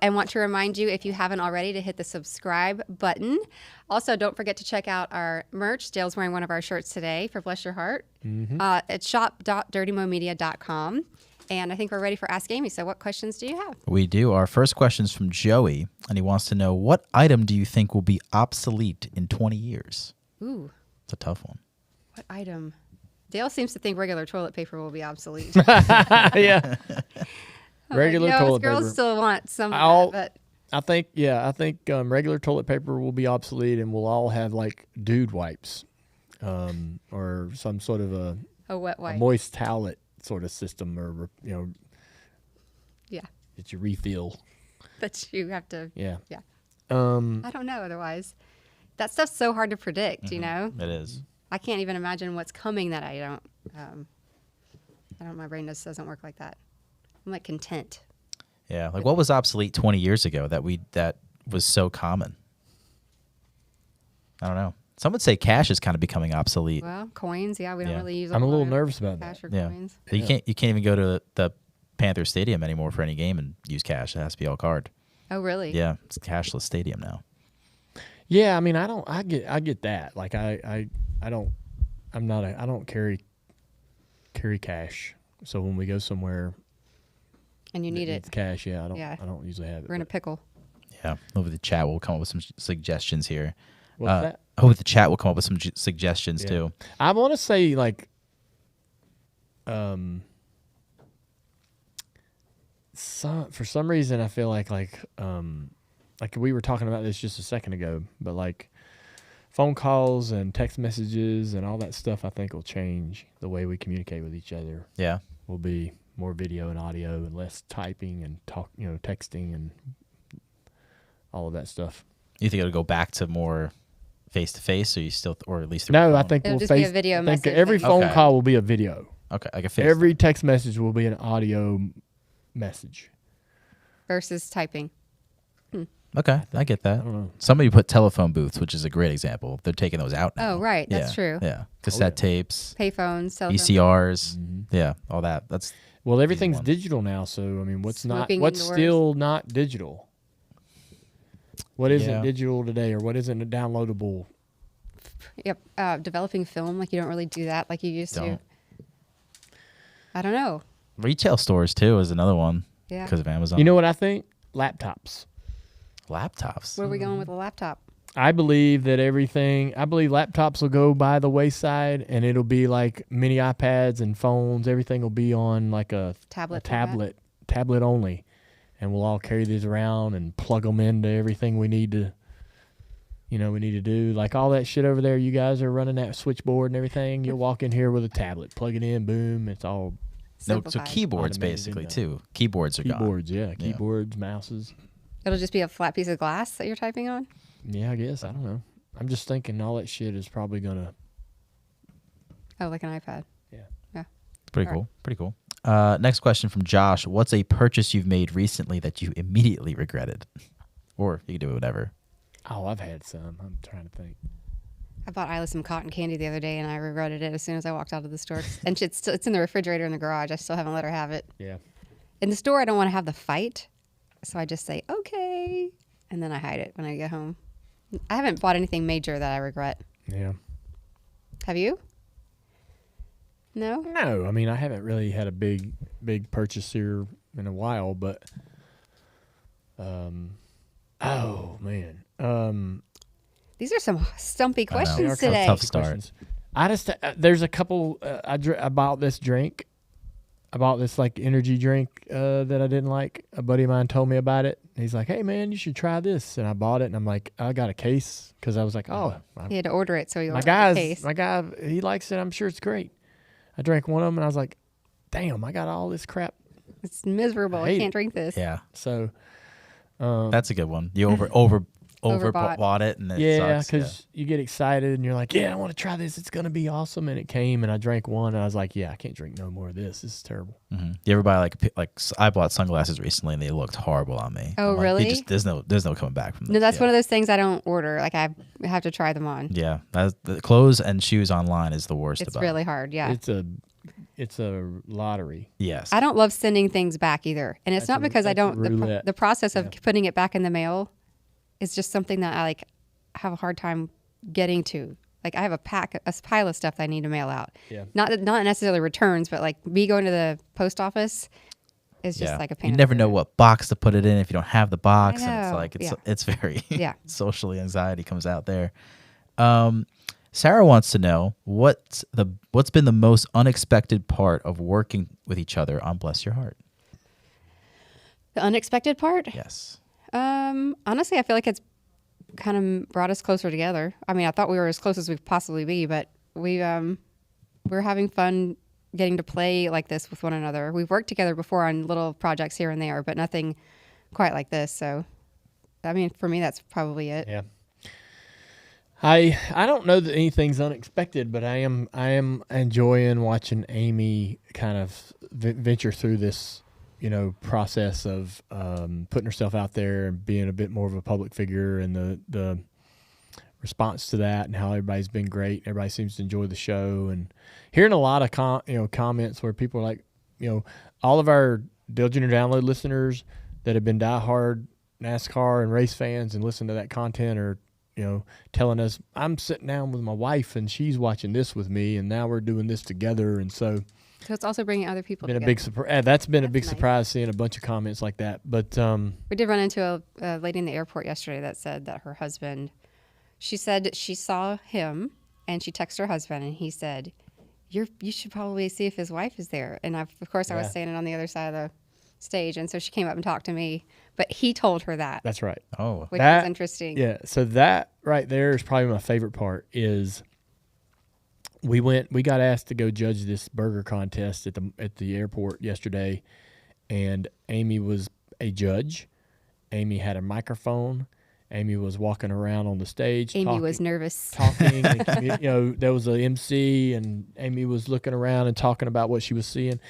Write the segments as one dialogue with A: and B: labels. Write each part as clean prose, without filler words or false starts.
A: and want to remind you, if you haven't already, to hit the subscribe button. Also, don't forget to check out our merch. Dale's wearing one of our shirts today for Bless Your Heart at shop.dirtymomedia.com. And I think we're ready for Ask Amy. So what questions do you have?
B: We do. Our first question is from Joey, and he wants to know, what item do you think will be obsolete in 20 years?
A: Ooh.
B: It's a tough one.
A: What item? Dale seems to think regular toilet paper will be obsolete.
C: Yeah. Regular toilet paper.
A: Girls still want some of that, but
C: I think regular toilet paper will be obsolete, and we'll all have like dude wipes, or some sort of a
A: wet wipe.
C: a moist towelette sort of system, or
A: Yeah.
C: that you refill.
A: That you have to.
C: Yeah.
A: Yeah. I don't know. Otherwise, that stuff's so hard to predict. You know.
B: It is.
A: I can't even imagine what's coming that I don't. My brain just doesn't work like that. I'm like content.
B: Yeah. Like, what was obsolete 20 years ago that was so common? I don't know. Some would say cash is kind of becoming obsolete.
A: Well, coins. Yeah, we don't really use.
C: I'm a little
A: lot of
C: nervous about
A: cash
C: that.
A: or coins.
B: You can't even go to the Panther Stadium anymore for any game and use cash. It has to be all card.
A: Oh, really?
B: Yeah, it's a cashless stadium now.
C: Yeah, I mean, I get that. Like, I don't carry cash. So when we go somewhere
A: And you need it.
C: it's cash, I don't usually have it.
A: We're in a pickle.
B: Yeah. Hopefully the chat will come up with some suggestions here.
C: What's that?
B: Hopefully the chat will come up with some suggestions too.
C: I want to say, like, for some reason I feel like we were talking about this just a second ago, but like phone calls and text messages and all that stuff, I think will change the way we communicate with each other.
B: Yeah.
C: Will be more video and audio and less typing and texting and all of that stuff.
B: You think it'll go back to more face-to-face, or at least through
C: No,
B: phone?
C: I think
A: It'll
C: we'll
A: just be a video message.
C: every phone
B: Okay.
C: call will be a video.
B: Okay, like a face.
C: Every text message will be an audio message.
A: Versus typing.
B: Okay, I get that.
C: I don't know.
B: Somebody put telephone booths, which is a great example. They're taking those out now.
A: Oh, right. That's
B: Yeah,
A: true.
B: Yeah, cassette tapes,
A: Payphones, cell phones.
B: VCRs. Yeah, all that. That's
C: Well, everything's
B: one.
C: digital now, so I mean, what's
A: Smoking
C: what's
A: indoors.
C: still not digital? What isn't
B: Yeah.
C: digital today, or what isn't downloadable?
A: Yep. Developing film, like you don't really do that like you used to.
B: Don't.
A: I don't know.
B: Retail stores too is another one.
A: Yeah.
B: Because of Amazon.
C: You know what I think? Laptops.
B: Laptops.
A: Where are we going with a laptop?
C: I believe laptops will go by the wayside, and it'll be like mini iPads and phones. Everything will be on like a
A: Tablet.
C: tablet only, and we'll all carry these around and plug them into everything we need to do. Like all that shit over there, you guys are running that switchboard and everything. You'll walk in here with a tablet, plug it in, boom, it's all
B: No, so
A: Simplified.
B: keyboards
C: Automated
B: basically
C: window.
B: too. Keyboards are gone.
C: keyboards. Yeah, keyboards, mouses.
A: It'll just be a flat piece of glass that you're typing on?
C: Yeah, I guess. I don't know. I'm just thinking all that shit is probably gonna.
A: Oh, like an iPad.
C: Yeah.
B: Pretty
A: All
B: cool. Pretty cool. Next question from Josh. What's a purchase you've made recently that you immediately regretted? Or you can do whatever.
C: Oh, I've had some. I'm trying to think.
A: I bought Isla some cotton candy the other day, and I regretted it as soon as I walked out of the store. And it's in the refrigerator in the garage. I still haven't let her have it.
C: Yeah.
A: In the store, I don't want to have the fight, so I just say, okay, and then I hide it when I get home. I haven't bought anything major that I regret.
C: Yeah.
A: Have you? No?
C: No, I mean, I haven't really had a big purchase here in a while, but oh man,
A: These are some stumpy
B: I know.
A: questions
B: Tough
A: today.
B: start.
C: questions. I just there's a couple. I bought this drink. I bought this like energy drink that I didn't like. A buddy of mine told me about it. He's like, "Hey man, you should try this." And I bought it, and I'm like, I got a case because I was like, "Oh,
A: He had to order it, so he
C: my
A: ordered the case.
C: guy, he likes it. I'm sure it's great." I drank one of them, and I was like, "Damn, I got all this crap."
A: It's miserable. I
C: hate
A: can't
C: it.
A: drink this.
C: Yeah. So
B: That's a good one. You
A: Overbought.
B: bought it, and it
C: yeah,
B: sucks.
C: because you get excited and you're like, "Yeah, I want to try this. It's gonna be awesome." And it came, and I drank one, and I was like, "Yeah, I can't drink no more of this. This is terrible."
B: You ever buy like I bought sunglasses recently, and they looked horrible on me.
A: Oh,
B: I'm like,
A: really?
B: there's no coming back from this.
A: No, that's
B: Yeah.
A: one of those things I don't order. Like I have to try them on.
B: Yeah, the clothes and shoes online is the worst.
A: It's
B: about
A: really hard. Yeah.
C: It's a it's a lottery.
B: Yes.
A: I don't love sending things back either. And it's
C: That's
A: not because I
C: that's a
A: don't,
C: roulette.
A: the process of
C: Yeah.
A: putting it back in the mail is just something that I like have a hard time getting to. Like I have a pile of stuff that I need to mail out.
C: Yeah.
A: Not necessarily returns, but like me going to the post office is just
B: Yeah.
A: like a pain.
B: You
A: in
B: never
A: the
B: know
A: rear.
B: what box to put it in if you don't have the box,
A: I
B: and it's
A: know.
B: like
A: Yeah.
B: it's very
A: Yeah.
B: socially anxiety comes out there. Sarah wants to know what's been the most unexpected part of working with each other on Bless Your Heart.
A: The unexpected part?
B: Yes.
A: Honestly, I feel like it's kind of brought us closer together. I mean, I thought we were as close as we could possibly be, but we're having fun getting to play like this with one another. We've worked together before on little projects here and there, but nothing quite like this. So, I mean, for me, that's probably it.
C: Yeah. I don't know that anything's unexpected, but I am enjoying watching Amy kind of venture through this, process of putting herself out there and being a bit more of a public figure, and the response to that, and how everybody's been great. Everybody seems to enjoy the show, and hearing a lot of comments where people are like, all of our Dale Jr. Download listeners that have been diehard NASCAR and race fans and listen to that content are telling us, I'm sitting down with my wife and she's watching this with me, and now we're doing this together. And so
A: it's also bringing other people
C: been
A: together.
C: a big surprise. That's been a big
A: nice.
C: surprise, seeing a bunch of comments like that. But
A: we did run into a lady in the airport yesterday that said that her husband, she said she saw him and she texted her husband and he said, you should probably see if his wife is there. And of course I was standing on the other side of the stage, and so she came up and talked to me, but he told her that.
C: That's right.
B: Oh.
A: Which was interesting.
C: Yeah. So that right there is probably my favorite part. Is we got asked to go judge this burger contest at the airport yesterday, and Amy was a judge. Amy had a microphone. Amy was walking around on the stage.
A: Amy was nervous.
C: Talking. And, there was a MC, and Amy was looking around and talking about what she was seeing.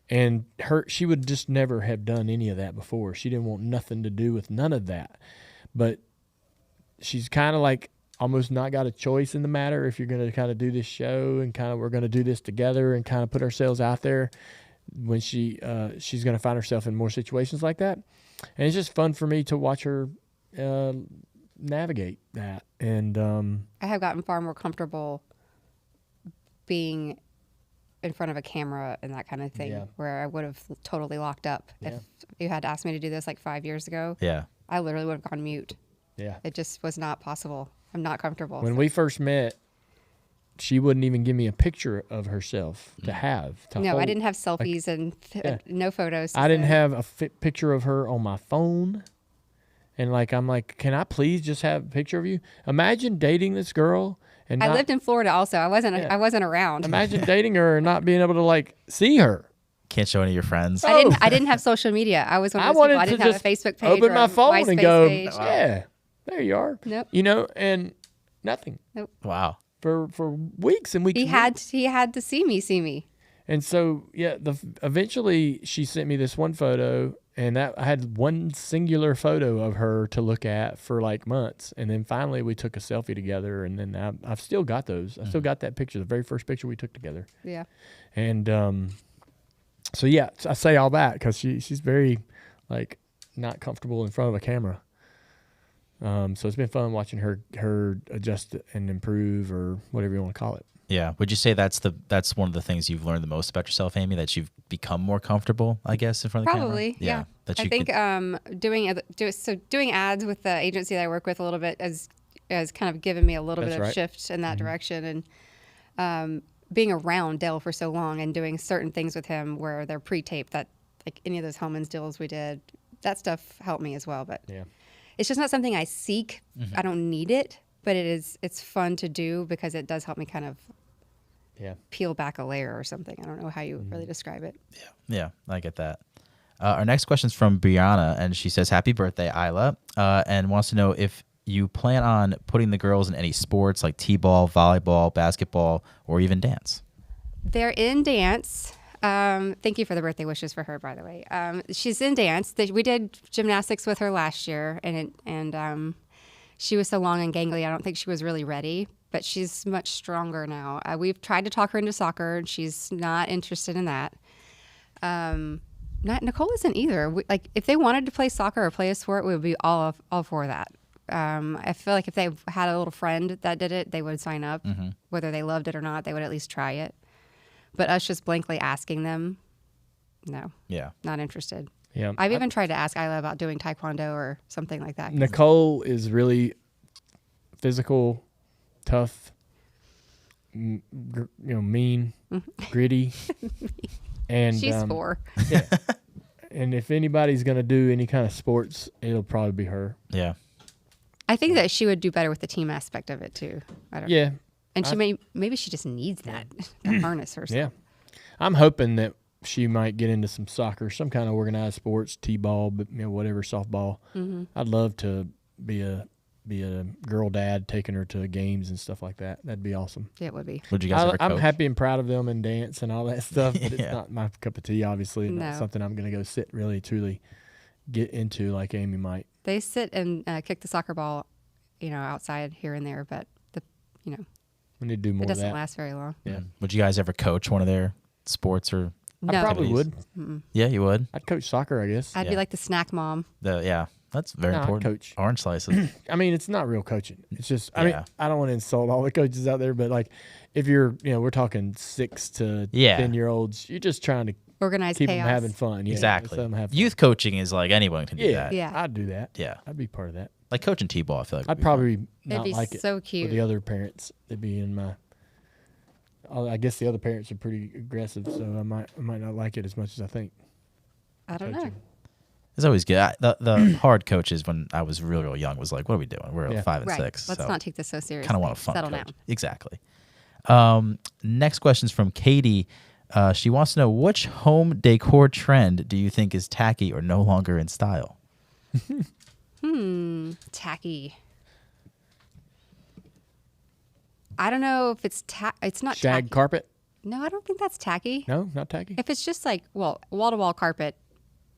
C: And she would just never have done any of that before. She didn't want nothing to do with none of that. But she's kind of like almost not got a choice in the matter. If you're going to kind of do this show and kind of we're going to do this together and kind of put ourselves out there, when she's going to find herself in more situations like that. And it's just fun for me to watch her navigate that. And
A: I have gotten far more comfortable being in front of a camera and that kind of thing, where I would have totally locked up. If you had asked me to do this like 5 years ago, I literally would have gone mute.
C: Yeah.
A: It just was not possible. I'm not comfortable.
C: When we first met, she wouldn't even give me a picture of herself to have.
A: No, I didn't have selfies and no photos.
C: I didn't have a picture of her on my phone. And I'm like, can I please just have a picture of you? Imagine dating this girl. And
A: I lived in Florida also. I wasn't around.
C: Imagine dating her and not being able to see her.
B: Can't show any of your friends.
A: I didn't have social media. I was one of those people. I didn't have a Facebook page.
C: Open my phone
A: MySpace
C: and go,
A: page.
C: yeah, there you are.
A: Nope.
C: And nothing.
A: Nope.
B: Wow.
C: For weeks and weeks.
A: He had to see me.
C: And so eventually she sent me this one photo, and that I had one singular photo of her to look at for months, and then finally we took a selfie together, and then I've still got those. I still got that picture, the very first picture we took together.
A: Yeah.
C: And so I say all that because she's very not comfortable in front of a camera. So it's been fun watching her adjust and improve, or whatever you want to call it.
B: Yeah. Would you say that's one of the things you've learned the most about yourself, Amy, that you've become more comfortable, I guess, in front of the camera?
A: Probably, yeah.
B: That
A: I think doing ads with the agency that I work with a little bit has kind of given me a little bit of shift in that direction. And being around Dale for so long and doing certain things with him where they're pre-taped, that any of those Hellman's deals we did, that stuff helped me as well. But it's just not something I seek. I don't need it, but it's fun to do because it does help me kind of peel back a layer or something. I don't know how you would really describe it.
B: Yeah, I get that. Our next question is from Brianna, and she says, happy birthday, Isla, and wants to know if you plan on putting the girls in any sports like t-ball, volleyball, basketball, or even dance.
A: They're in dance. Thank you for the birthday wishes for her, by the way. She's in dance. We did gymnastics with her last year, and she was so long and gangly, I don't think she was really ready. but she's much stronger now. We've tried to talk her into soccer, and she's not interested in that. Nicole isn't either. Like, if they wanted to play soccer or play a sport, we would be all for that. I feel like if they had a little friend that did it, they would sign up. Whether they loved it or not, they would at least try it. But us just blankly asking them, no.
B: Yeah.
A: Not interested.
C: Yeah.
A: I've even tried to ask Isla about doing taekwondo or something like that.
C: Nicole is really physical, tough, mean, gritty. And
A: she's 4.
C: Yeah. And if anybody's going to do any kind of sports, it'll probably be her.
B: Yeah.
A: I think that she would do better with the team aspect of it too. I don't know.
C: Yeah.
A: And she maybe she just needs that harness herself.
C: Yeah. I'm hoping that she might get into some soccer, some kind of organized sports, t-ball, but whatever, softball. I'd love to be a girl dad, taking her to games and stuff like that. That'd be awesome.
A: Yeah, it would be.
B: Would you guys ever coach?
C: I'm happy and proud of them and dance and all that stuff, but it's not my cup of tea, obviously.
A: No.
C: Not something I'm going to go sit really, truly get into like Amy might.
A: They sit and kick the soccer ball, outside here and there, but
C: We need to do more
A: it
C: of
A: doesn't
C: that.
A: last very long.
C: Yeah.
B: Would you guys ever coach one of their sports or?
A: No.
C: I probably would.
B: Yeah, you would.
C: I'd coach soccer, I guess.
A: I'd be like the snack mom.
B: That's very
C: No, I'd
B: important.
C: coach.
B: Orange slices.
C: I mean, it's not real coaching. It's just, I mean, I don't want to insult all the coaches out there, but like if you're, we're talking 6 to 10-year-olds, you're just trying to
A: Organize
C: keep
A: chaos.
C: them having fun. Yeah,
B: Exactly.
C: let them have fun.
B: Youth coaching is like anyone can do that.
A: Yeah.
C: I'd do that.
B: Yeah.
C: I'd be part of that.
B: Like coaching t-ball, I feel like.
C: I'd probably not
A: be
C: like it
A: so cute.
C: with the other parents. They'd be in my. I guess the other parents are pretty aggressive, so I might not like it as much as I think.
A: I don't know.
B: It's always good. The hard coaches when I was real young was like, what are we doing? We're 5 and
A: Right.
B: 6.
A: Let's
B: so
A: not take this so seriously.
B: kind of want a fun
A: Settle
B: coach.
A: down.
B: Exactly. Next question is from Katie. She wants to know, which home decor trend do you think is tacky or no longer in style?
A: Tacky. I don't know if it's it's not
C: Shag
A: tacky.
C: carpet?
A: No, I don't think that's tacky.
C: No, not tacky.
A: If it's just like, wall-to-wall carpet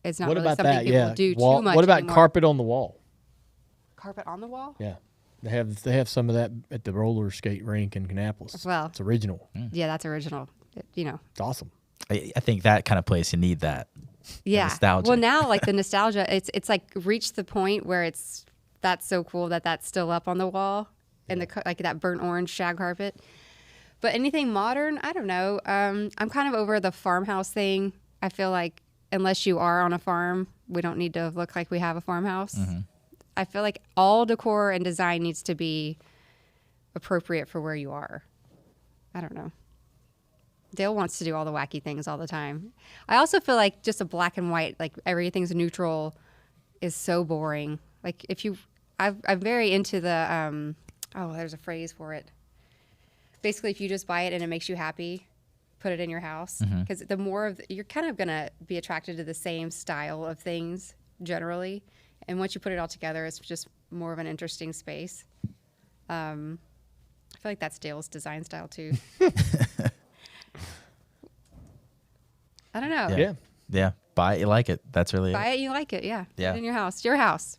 A: is not
C: What
A: really
C: about
A: something
C: that?
A: people
C: Yeah.
A: do
C: Wall-
A: too much
C: what about
A: anymore.
C: carpet on the wall?
A: Carpet on the wall?
C: Yeah. They have some of that at the roller skate rink in Kannapolis.
A: Well.
C: It's original.
A: Yeah, that's original.
C: It's awesome.
B: I think that kind of place, you need that.
A: Yeah.
B: nostalgia.
A: Well, now like the nostalgia, it's like reached the point where that's so cool that's still up on the wall, and like that burnt orange shag carpet. But anything modern, I don't know. I'm kind of over the farmhouse thing. I feel like unless you are on a farm, we don't need to look like we have a farmhouse. I feel like all decor and design needs to be appropriate for where you are. I don't know. Dale wants to do all the wacky things all the time. I also feel like just a black and white, like everything's neutral, is so boring. Like I'm very into the, there's a phrase for it. Basically, if you just buy it and it makes you happy, put it in your house. Because the more of you're kind of gonna be attracted to the same style of things generally, and once you put it all together, it's just more of an interesting space. I feel like that's Dale's design style too. I don't know.
B: Yeah. Buy it, you like it. That's really
A: Buy
B: it.
A: it, you like it. Yeah.
B: Yeah.
A: Put it in your house. Your house.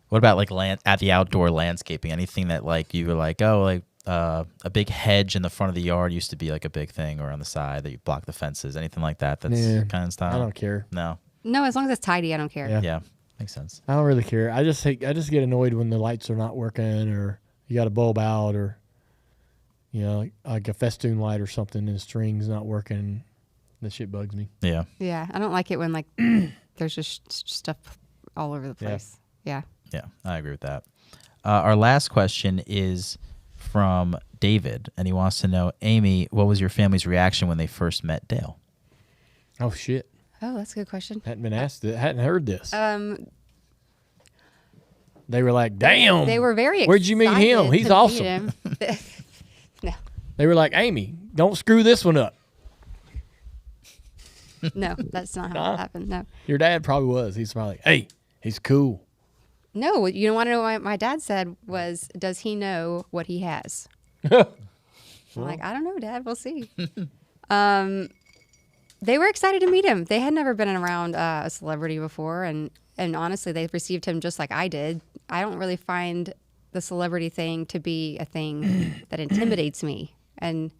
B: What about like at the outdoor landscaping? Anything that like you were like, a big hedge in the front of the yard used to be like a big thing, or on the side that you block the fences. Anything like that? That's kind of style.
C: I don't care.
B: No.
A: No, as long as it's tidy, I don't care.
C: Yeah.
B: Yeah. Makes sense.
C: I don't really care. I just get annoyed when the lights are not working, or you got a bulb out, or like a festoon light or something and the string's not working. That shit bugs me.
B: Yeah.
A: Yeah. I don't like it when like there's just stuff all over the place. Yeah.
B: Yeah. I agree with that. Our last question is from David, and he wants to know, Amy, what was your family's reaction when they first met Dale?
C: Oh shit!
A: Oh, that's a good question.
C: Hadn't been asked. Hadn't heard this.
A: They
C: They were like, "Damn!"
A: were very excited.
C: Where'd you meet him?
A: to
C: He's
A: meet
C: awesome.
A: him. No.
C: They were like, "Amy, don't screw this one up."
A: No, that's not how it happened. No.
C: Your dad probably was. He's probably like, "Hey, he's cool."
A: No, you don't want to know what my dad said was, does he know what he has? I'm like, I don't know, Dad. We'll see. They were excited to meet him. They had never been around a celebrity before, and honestly, they received him just like I did. I don't really find the celebrity thing to be a thing that intimidates me. And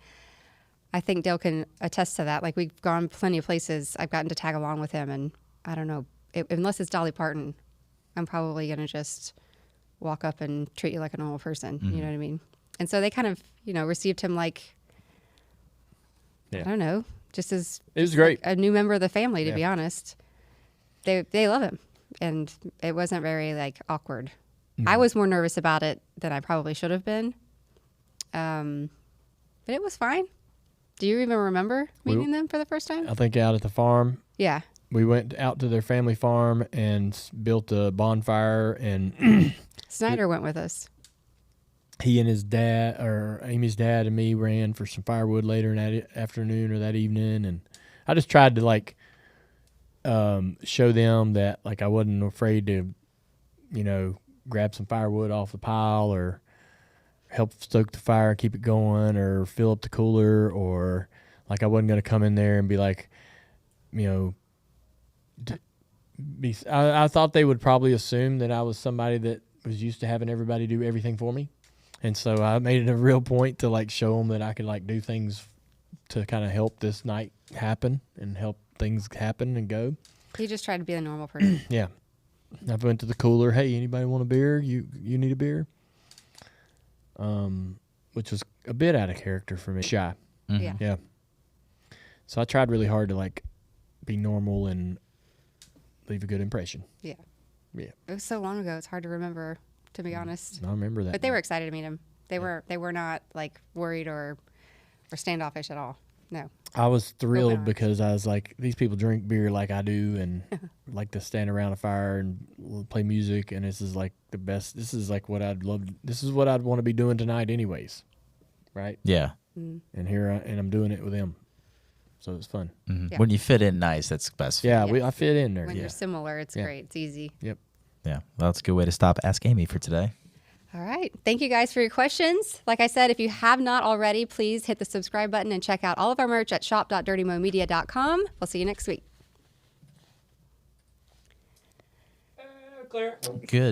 A: I think Dale can attest to that. Like, we've gone plenty of places. I've gotten to tag along with him, and I don't know, unless it's Dolly Parton, I'm probably going to just walk up and treat you like a normal person. You know what I mean? And so they kind of, received him like, I don't know, just as
C: It was great.
A: like a new member of the family, to be honest. They love him, and it wasn't very like awkward. I was more nervous about it than I probably should have been, but it was fine. Do you even remember meeting them for the first time?
C: I think out at the farm.
A: Yeah.
C: We went out to their family farm and built a bonfire, and
A: Snyder went with us.
C: he and his dad, or Amy's dad, and me ran for some firewood later in that afternoon or that evening, and I just tried to like show them that like I wasn't afraid to, grab some firewood off the pile or help stoke the fire and keep it going or fill up the cooler, or like I wasn't going to come in there and be like, I thought they would probably assume that I was somebody that was used to having everybody do everything for me. And so I made it a real point to like show them that I could like do things to kind of help this night happen and help things happen and go.
A: He just tried to be a normal person.
C: Yeah. I went to the cooler. Hey, anybody want a beer? You need a beer? Which was a bit out of character for me. Shy.
A: Yeah.
C: Yeah. So I tried really hard to like be normal and leave a good impression.
A: Yeah.
C: Yeah.
A: It was so long ago. It's hard to remember, to be honest.
C: I remember that.
A: But they were excited to meet him. They were not like worried or standoffish at all. No.
C: I was thrilled
A: arms.
C: because I was like, these people drink beer like I do and like to stand around a fire and play music, and this is like the best. This is like what I'd love. This is what I'd want to be doing tonight anyways. Right?
B: Yeah.
C: And I'm doing it with them. So it's fun.
A: Yeah.
B: When you fit in nice, that's best.
C: Yeah,
A: Yeah.
C: I fit in there.
A: When
C: Yeah.
A: you're similar, it's
C: Yeah.
A: great. It's easy.
C: Yep.
B: Yeah. Well, that's a good way to stop Ask Amy for today.
A: All right. Thank you guys for your questions. Like I said, if you have not already, please hit the subscribe button and check out all of our merch at shop.dirtymomedia.com. We'll see you next week.
C: Claire.
B: Good.